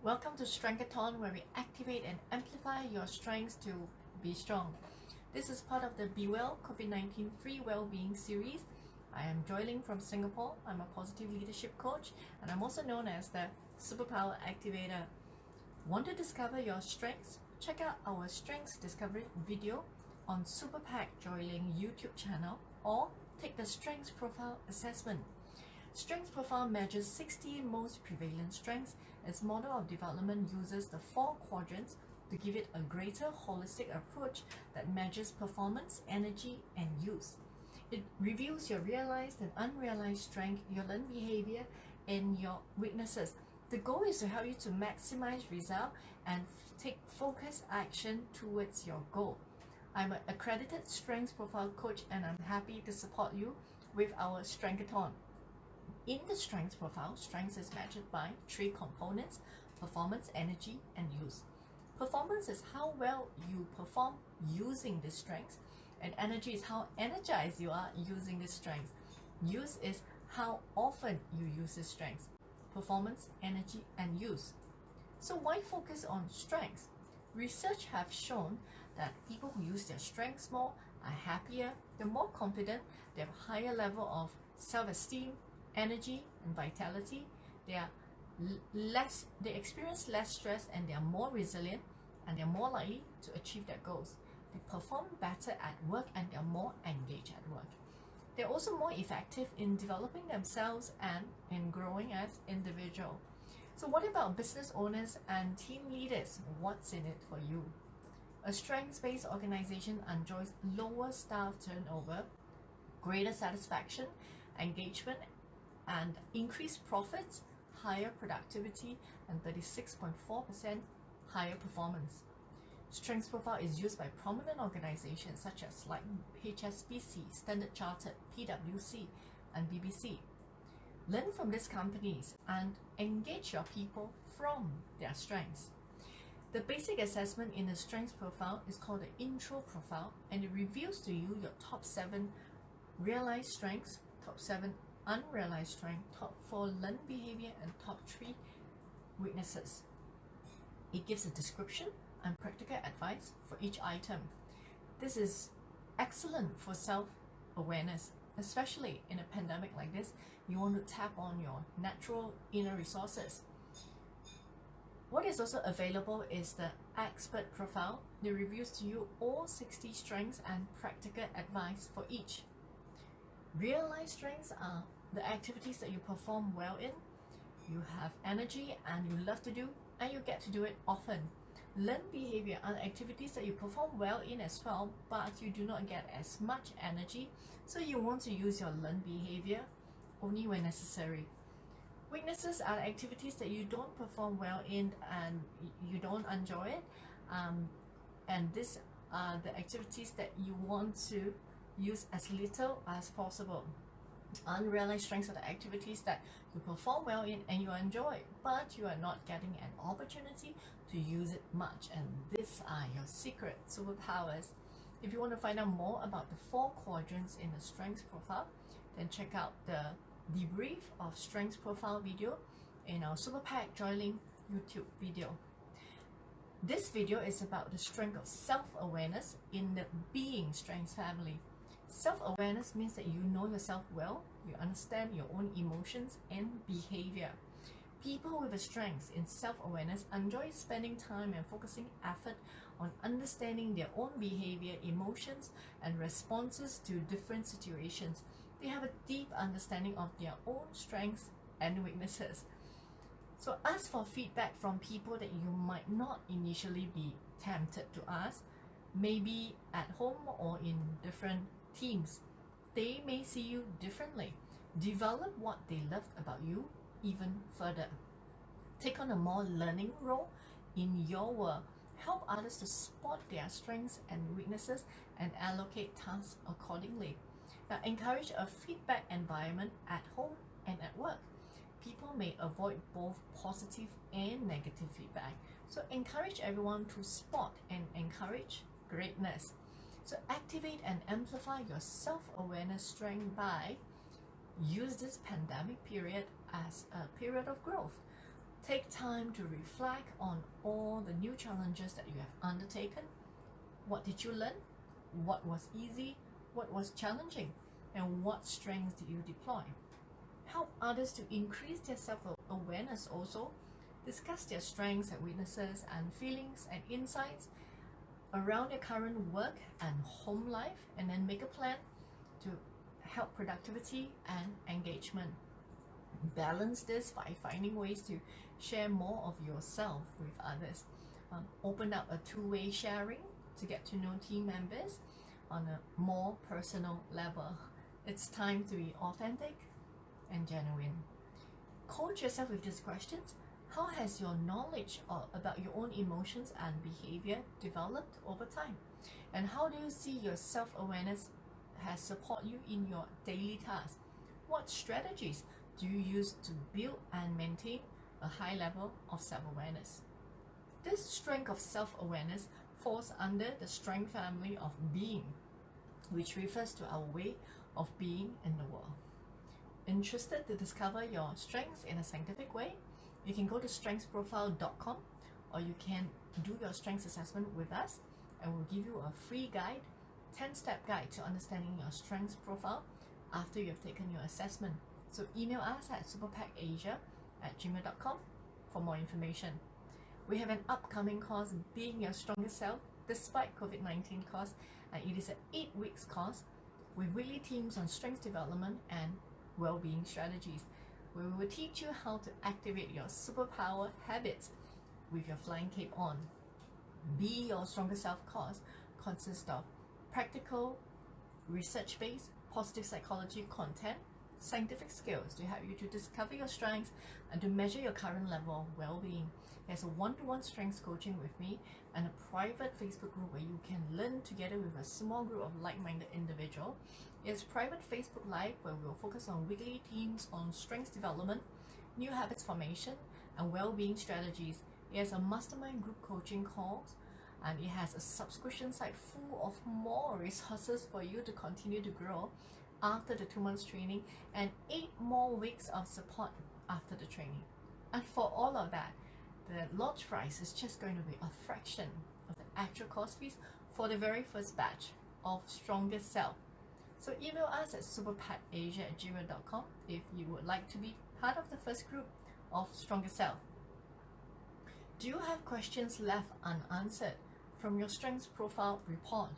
Welcome to Strengthathon, where we activate and amplify your strengths to be strong. This is part of the Be Well COVID-19 Free Wellbeing series. I am Joy Leng from Singapore. I'm a positive leadership coach and I'm also known as the Superpower Activator. Want to discover your strengths? Check out our Strengths Discovery video on SuperPact Joy Leng YouTube channel or take the Strengths Profile Assessment. Strengths Profile measures 60 most prevalent strengths. Its model of development uses the 4 quadrants to give it a greater holistic approach that measures performance, energy, and use. It reviews your realized and unrealized strength, your learned behavior, and your weaknesses. The goal is to help you to maximize result and take focused action towards your goal. I'm an accredited Strengths Profile coach and I'm happy to support you with our Strengthathon. In the Strengths Profile, strengths is measured by 3 components: performance, energy, and use. Performance is how well you perform using these strengths, and energy is how energized you are using these strengths. Use is how often you use these strengths. Performance, energy, and use. So why focus on strengths? Research have shown that people who use their strengths more are happier, they're more confident, they have a higher level of self-esteem, energy, and vitality. They experience less stress, and they are more resilient, and they're more likely to achieve their goals. They perform better at work, and they're more engaged at work. They're also more effective in developing themselves and in growing as individuals. So what about business owners and team leaders? What's in it for you? A strengths-based organization enjoys lower staff turnover, greater satisfaction, engagement, and increased profits, higher productivity, and 36.4% higher performance. Strengths Profile is used by prominent organizations such as like HSBC, Standard Chartered, PwC, and BBC. Learn from these companies and engage your people from their strengths. The basic assessment in the Strengths Profile is called the Intro Profile, and it reveals to you your top 7 realized strengths, top 7 unrealized strength, top 4 learned behavior, and top 3 weaknesses. It gives a description and practical advice for each item. This is excellent for self-awareness, especially in a pandemic like this. You want to tap on your natural inner resources. What is also available is the Expert Profile. It reviews to you all 60 strengths and practical advice for each. Realized strengths are the activities that you perform well in, you have energy and you love to do, and you get to do it often. Learned behavior are the activities that you perform well in as well, but you do not get as much energy, so you want to use your learned behavior only when necessary. Weaknesses are the activities that you don't perform well in and you don't enjoy it, and these are the activities that you want to use as little as possible. Unrealized strengths are the activities that you perform well in and you enjoy, but you are not getting an opportunity to use it much, and these are your secret superpowers. If you want to find out more about the 4 quadrants in the Strengths Profile, then check out the debrief of Strengths Profile video in our SuperPact Joy Leng YouTube video. This video is about the strength of self-awareness in the being strengths family. Self-awareness means that you know yourself well, you understand your own emotions and behavior. People with a strength in self-awareness enjoy spending time and focusing effort on understanding their own behavior, emotions, and responses to different situations. They have a deep understanding of their own strengths and weaknesses. So ask for feedback from people that you might not initially be tempted to ask, maybe at home or in different teams. They may see you differently. Develop what they loved about you even further. Take on a more learning role in your work. Help others to spot their strengths and weaknesses and allocate tasks accordingly. Now, encourage a feedback environment at home and at work. People may avoid both positive and negative feedback, so encourage everyone to spot and encourage greatness. So activate and amplify your self-awareness strength by use this pandemic period as a period of growth. Take time to reflect on all the new challenges that you have undertaken. What did you learn? What was easy? What was challenging? And what strengths did you deploy? Help others to increase their self-awareness also. Discuss their strengths and weaknesses and feelings and insights around their current work and home life, and then make a plan to help productivity and engagement. Balance this by finding ways to share more of yourself with others. Open up a two-way sharing to get to know team members on a more personal level. It's time to be authentic and genuine. Coach yourself with these questions. How has your knowledge about your own emotions and behavior developed over time? And how do you see your self-awareness has supported you in your daily tasks? What strategies do you use to build and maintain a high level of self-awareness? This strength of self-awareness falls under the strength family of being, which refers to our way of being in the world. Interested to discover your strengths in a scientific way? You can go to strengthsprofile.com, or you can do your strengths assessment with us, and we'll give you a free guide, 10-step guide to understanding your strengths profile after you have taken your assessment. So email us at superpactasia@gmail.com for more information. We have an upcoming course, Being Your Strongest Self Despite COVID-19 course, and it is an 8-week course with weekly themes on strength development and well-being strategies. We will teach you how to activate your superpower habits with your flying cape on. Be Your Strongest Self course consists of practical, research-based, positive psychology content, scientific skills to help you to discover your strengths and to measure your current level of well-being. There's a one-to-one strengths coaching with me and a private Facebook group where you can learn together with a small group of like-minded individuals. It's private Facebook Live where we'll focus on weekly themes on strengths development, new habits formation, and well-being strategies. It has a mastermind group coaching calls, and it has a subscription site full of more resources for you to continue to grow after the 2 months training, and 8 more weeks of support after the training. And for all of that, the launch price is just going to be a fraction of the actual course fees for the very first batch of Strongest Self. So email us at superpactasia@gmail.com if you would like to be part of the first group of Strongest Self. Do you have questions left unanswered from your strengths profile report?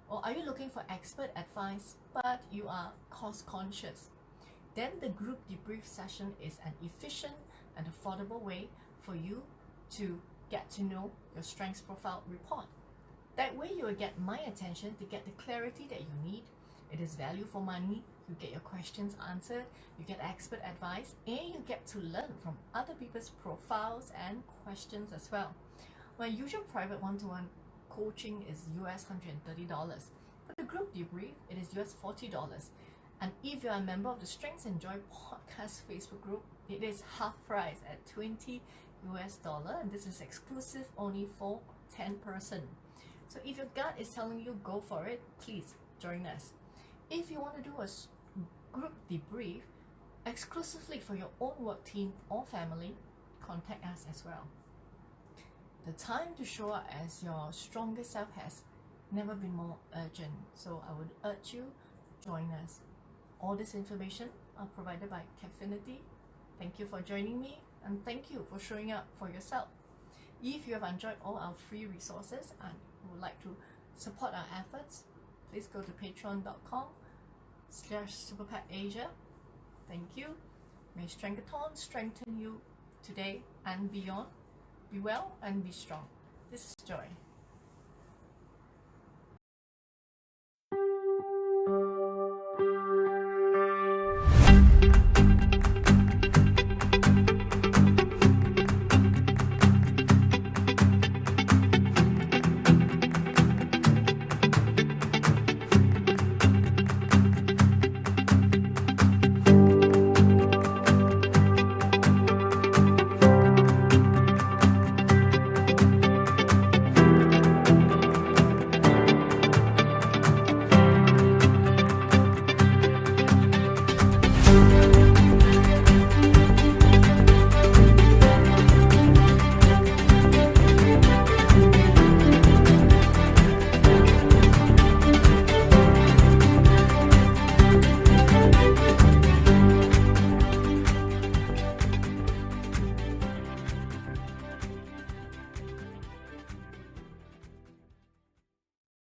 Or are you looking for expert advice but you are cost conscious? Then the group debrief session is an efficient and affordable way for you to get to know your strengths profile report. That way you will get my attention to get the clarity that you need. It is value for money. You get your questions answered, you get expert advice, and you get to learn from other people's profiles and questions as well. My usual private one-to-one coaching is US $130. For the group debrief, it is US $40. And if you are a member of the Strengths and Joy podcast Facebook group, it is half price at $20 US, and this is exclusive only for 10%. So if your gut is telling you go for it, please join us. If you want to do a group debrief exclusively for your own work team or family, contact us as well. The time to show up as your strongest self has never been more urgent, so I would urge you join us. All this information are provided by Capfinity. Thank you for joining me, and thank you for showing up for yourself. If you have enjoyed all our free resources and would like to support our efforts, please go to patreon.com/superpactasia. Thank you. May Strengthathon strengthen you today and beyond. Be well and be strong. This is Joy.